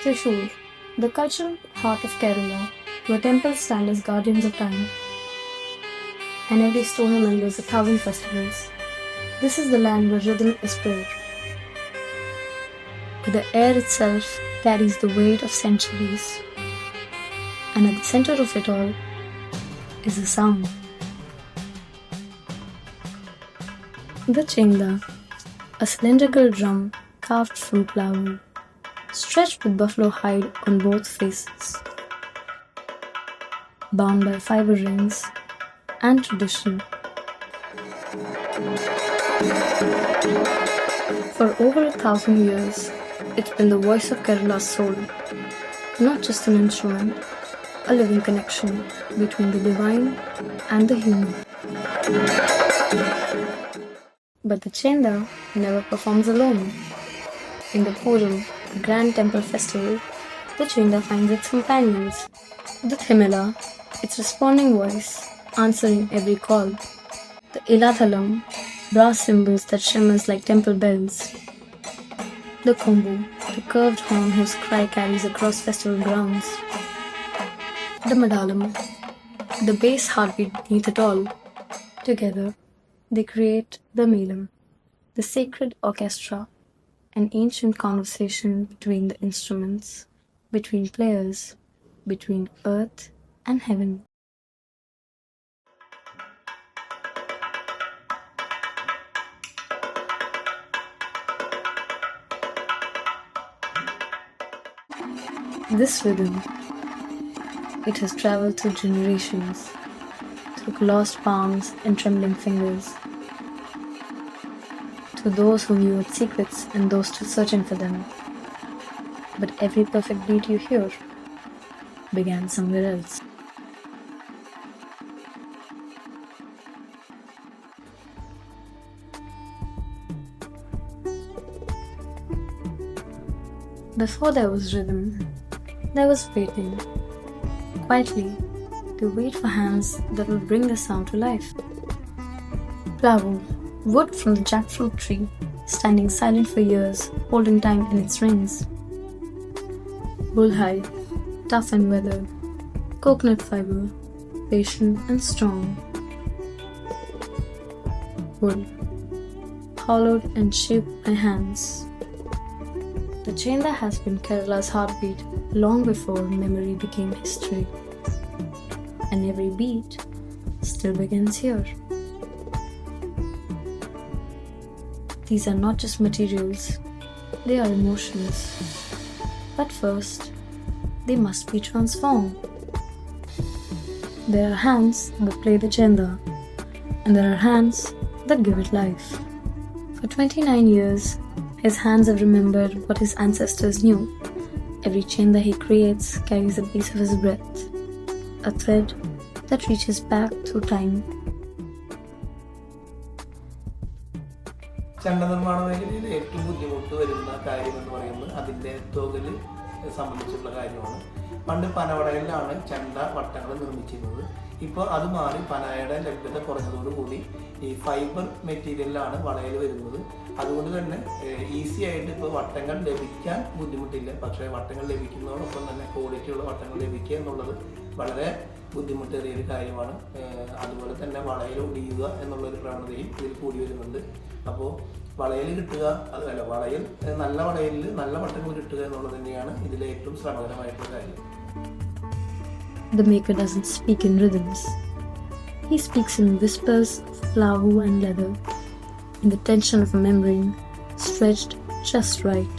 Thrissur, the cultural heart of Kerala, where temples stand as guardians of time, and every stone remembers 1,000 festivals. This is the land where rhythm is prayer, where the air itself carries the weight of centuries, and at the center of it all is a sound. The Chenda, a cylindrical drum carved from plywood, stretched with buffalo hide on both faces, bound by fiber rings and tradition. For over 1,000 years, it's been the voice of Kerala's soul, not just an instrument, a living connection between the divine and the human. But the Chenda never performs alone. In the Puram, the grand temple festival, the Chenda finds its companions. The Thimila, its responding voice, answering every call. The Ilathalam, brass cymbals that shimmers like temple bells. The Kombu, the curved horn whose cry carries across festival grounds. The Madalam, the bass heartbeat beneath it all. Together, they create the Melam, the sacred orchestra, an ancient conversation between the instruments, between players, between earth and heaven. This rhythm, it has traveled through generations, through lost palms and trembling fingers, to those who knew its secrets and those still searching for them. But every perfect beat you hear began somewhere else. Before there was rhythm, there was waiting, quietly, to wait for hands that would bring the sound to life. Plywood, wood from the jackfruit tree, standing silent for years, holding time in its rings. Bullhide, tough and weathered. Coconut fiber, patient and strong. Wood, hollowed and shaped by hands. The Chenda has been Kerala's heartbeat long before memory became history. And every beat still begins here. These are not just materials, they are emotions. But first, they must be transformed. There are hands that play the Chenda, and there are hands that give it life. For 29 years, his hands have remembered what his ancestors knew. Every Chenda he creates carries a piece of his breath, a thread that reaches back through time. ചെണ്ട നിർമ്മാണ മേഖലയിൽ ഏറ്റവും ബുദ്ധിമുട്ട് വരുന്ന കാര്യം എന്ന് പറയുന്നത് അതിൻ്റെ തുകൽ സംബന്ധിച്ചുള്ള കാര്യമാണ്. പണ്ട് പനവടയിലാണ് ചെണ്ട വട്ടങ്ങൾ നിർമ്മിച്ചിരുന്നത്. ഇപ്പോൾ അത് മാറി പനയുടെ ലഭ്യത കുറഞ്ഞതോടുകൂടി ഈ ഫൈബർ മെറ്റീരിയലിലാണ് വളയൽ വരുന്നത്. അതുകൊണ്ട് തന്നെ ഈസി ആയിട്ട് ഇപ്പോൾ വട്ടങ്ങൾ ലഭിക്കാൻ ബുദ്ധിമുട്ടില്ല. പക്ഷേ വട്ടങ്ങൾ ലഭിക്കുന്നതോടൊപ്പം തന്നെ ക്വാളിറ്റിയുള്ള വട്ടങ്ങൾ ലഭിക്കുക എന്നുള്ളത് വളരെ ബുദ്ധിമുട്ടേറിയൊരു കാര്യമാണ്. അതുപോലെ തന്നെ വളയൽ ഒടിയുക എന്നുള്ളൊരു പ്രവണതയും ഇതിൽ കൂടി വരുന്നുണ്ട്. അപ്പോൾ വളയൽ കിട്ടുക, അതല്ല വളയൽ നല്ല വളയലിൽ നല്ല വട്ടങ്ങൾ കിട്ടുക എന്നുള്ളത് തന്നെയാണ് ഇതിലെ ഏറ്റവും ശ്രമകരമായിട്ടുള്ള കാര്യം. The maker doesn't speak in rhythms. He speaks in whispers of plywood and leather, in the tension of a membrane stretched just right.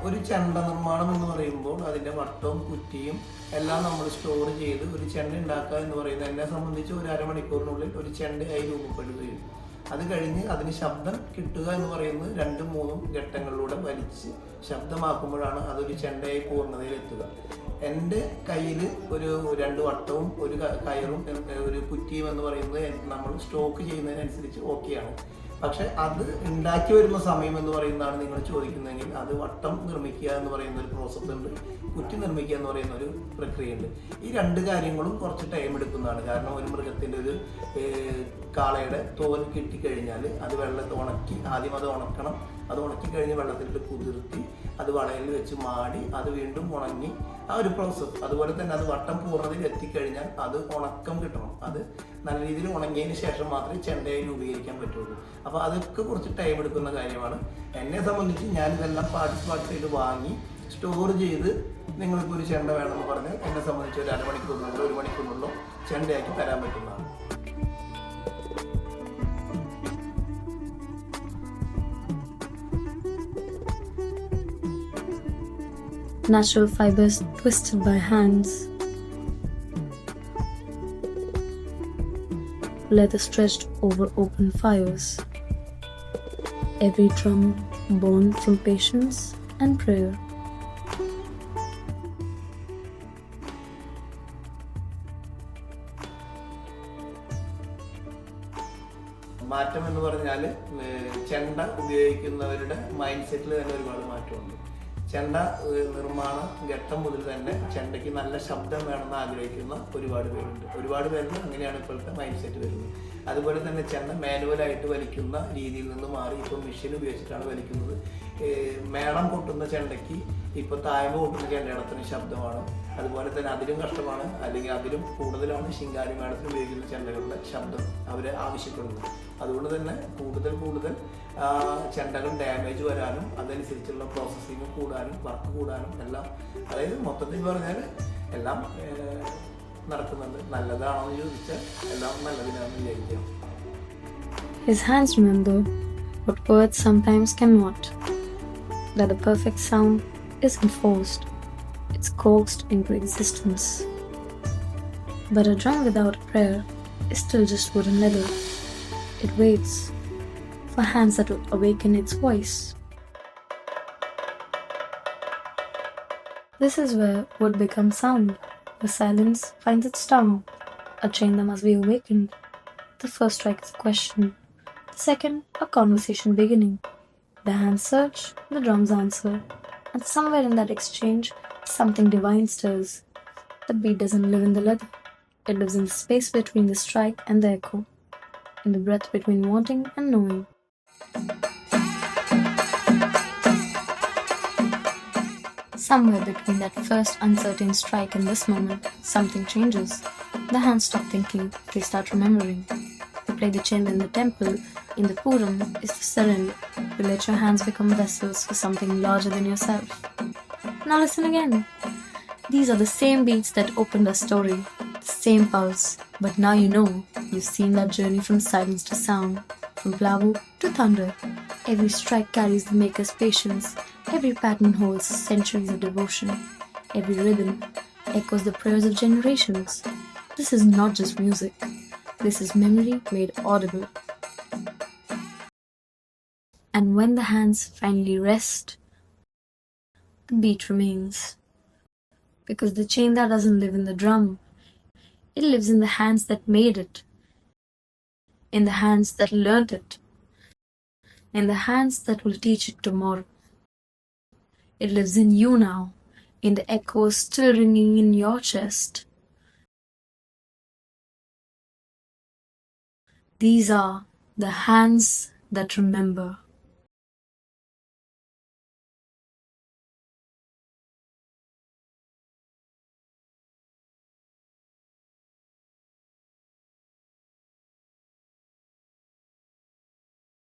ഒരു ചെണ്ട നിർമ്മാണം എന്ന് പറയുമ്പോൾ അതിൻ്റെ വട്ടവും കുറ്റിയും എല്ലാം നമ്മൾ സ്റ്റോർ ചെയ്ത് ഒരു ചെണ്ട ഉണ്ടാക്കുക എന്ന് പറയുന്നത് എന്നെ സംബന്ധിച്ച് ഒരു അരമണിക്കൂറിനുള്ളിൽ ഒരു ചെണ്ടയായി രൂപപ്പെടുകയും അത് കഴിഞ്ഞ് അതിന് ശബ്ദം കിട്ടുക എന്ന് പറയുന്നത് 2-3 ഘട്ടങ്ങളിലൂടെ വലിച്ച് ശബ്ദമാക്കുമ്പോഴാണ് അതൊരു ചെണ്ടയായി പൂർണ്ണതയിലെത്തുക. എൻ്റെ കയ്യിൽ ഒരു 2 വട്ടവും ഒരു കയറും ഒരു കുറ്റിയും എന്ന് പറയുന്നത് നമ്മൾ സ്റ്റോക്ക് ചെയ്യുന്നതിനനുസരിച്ച് ഓക്കെയാണ്. പക്ഷെ അത് ഉണ്ടാക്കി വരുന്ന സമയം എന്ന് പറയുന്നതാണ് നിങ്ങൾ ചോദിക്കുന്നതെങ്കിൽ അത് വട്ടം നിർമ്മിക്കുക എന്ന് പറയുന്ന ഒരു പ്രോസസ്സ് ഉണ്ട്, കുറ്റി നിർമ്മിക്കുക എന്ന് പറയുന്ന ഒരു പ്രക്രിയയുണ്ട്. ഈ രണ്ട് കാര്യങ്ങളും കുറച്ച് ടൈം എടുക്കുന്നതാണ്. കാരണം ഒരു മൃഗത്തിൻ്റെ ഒരു കാളയുടെ തോൽ കിട്ടിക്കഴിഞ്ഞാൽ അത് വെള്ളത്തിൽ ഉണക്കി, ആദ്യം അത് ഉണക്കണം, അത് ഉണക്കി കഴിഞ്ഞ് വെള്ളത്തിലിട്ട് കുതിർത്തി അത് വളയിൽ വെച്ച് മാടി അത് വീണ്ടും ഉണങ്ങി, ആ ഒരു പ്രോസസ്സ്. അതുപോലെ തന്നെ അത് വട്ടം പൂർണ്ണതയിൽ എത്തിക്കഴിഞ്ഞാൽ അത് ഉണക്കം കിട്ടണം. അത് നല്ല രീതിയിൽ ഉണങ്ങിയതിന് ശേഷം മാത്രമേ ചെണ്ടയെ രൂപീകരിക്കാൻ പറ്റുള്ളൂ. അപ്പോൾ അതൊക്കെ കുറച്ച് ടൈം എടുക്കുന്ന കാര്യമാണ്. എന്നെ സംബന്ധിച്ച് ഞാനിതെല്ലാം പാർട്സ് ചെയ്ത് വാങ്ങി സ്റ്റോർ ചെയ്ത് നിങ്ങളിപ്പോൾ ഒരു ചെണ്ട വേണമെന്ന് പറഞ്ഞാൽ എന്നെ സംബന്ധിച്ച് ഒരു അരമണിക്കൂറിനുള്ളോ 1 മണിക്കൂറിനുള്ളോ ചെണ്ടയാക്കി തരാൻ പറ്റുന്നതാണ്. Natural fibers twisted by hands, leather stretched over open fires, every drum born from patience and prayer. മാറ്റം എന്ന് പറഞ്ഞാൽ ചെണ്ട ഉപയോഗിക്കുന്നവരുടെ മൈൻഡ് സെറ്റിൽ തന്നെ ഒരുപാട് മാറ്റമുണ്ട്. ചെണ്ട നിർമ്മാണ ഘട്ടം മുതൽ തന്നെ ചെണ്ടയ്ക്ക് നല്ല ശബ്ദം വേണമെന്ന് ആഗ്രഹിക്കുന്ന ഒരുപാട് പേരുണ്ട്. ഒരുപാട് പേർക്ക് അങ്ങനെയാണ് ഇപ്പോഴത്തെ മൈൻഡ് സെറ്റ് വരുന്നത്. അതുപോലെ തന്നെ ചെണ്ട മാനുവലായിട്ട് വലിക്കുന്ന രീതിയിൽ നിന്ന് മാറി ഇപ്പോൾ മെഷീൻ ഉപയോഗിച്ചിട്ടാണ് വലിക്കുന്നത്. മേളം കൊട്ടുന്ന ചെണ്ടയ്ക്ക് ഇപ്പോൾ തായ്മ കൊട്ടുന്ന ചെണ്ടയുടെ അത്രയും ശബ്ദമാണ്. അതുപോലെ തന്നെ അതിലും കഷ്ടമാണ്, അല്ലെങ്കിൽ അതിലും കൂടുതലാണ് ശിങ്കാരി മേളത്തിൽ ഉപയോഗിക്കുന്ന ചെണ്ടകളുടെ ശബ്ദം അവർ ആവശ്യപ്പെടുന്നത്. അതുകൊണ്ട് തന്നെ കൂടുതൽ ചെണ്ടകൾ ഡാമേജ് വരാനും അതനുസരിച്ചുള്ള പ്രോസസ്സിങ് കൂടാനും വർക്ക് കൂടാനും എല്ലാം, അതായത് മൊത്തത്തിൽ പറഞ്ഞാൽ എല്ലാം നടക്കുന്നുണ്ട്. നല്ലതാണോ എന്ന് ചോദിച്ചാൽ എല്ലാം നല്ലതിനാണെന്ന് വിചാരിക്കാം. His hands remember what words sometimes cannot, that the perfect sound isn't forced, it's coaxed into existence. But a drum without a prayer is still just wood and leather. It waits for hands that will awaken its voice. This is where wood becomes sound, where silence finds its tongue. A Chenda must be awakened. The first strike is a question. The second, a conversation beginning. The hands search, the drums answer. And somewhere in that exchange, something divine stirs. The beat doesn't live in the leather. It lives in the space between the strike and the echo, in the breath between wanting and knowing. Somewhere between that first uncertain strike and this moment, something changes. The hands stop thinking, they start remembering. You play the Chenda in the temple, in the Puram is the surrender. You let your hands become vessels for something larger than yourself. Now listen again. These are the same beats that opened our story, the same pulse, but now you know, you've seen that journey from silence to sound, from Blavu to thunder. Every strike carries the maker's patience, every pattern holds centuries of devotion, every rhythm echoes the prayers of generations. This is not just music, this is memory made audible. And when the hands finally rest, the beat remains. Because the Chenda doesn't live in the drum, it lives in the hands that made it, in the hands that learnt it, in the hands that will teach it tomorrow. It lives in you now, in the echoes still ringing in your chest. These are the hands that remember.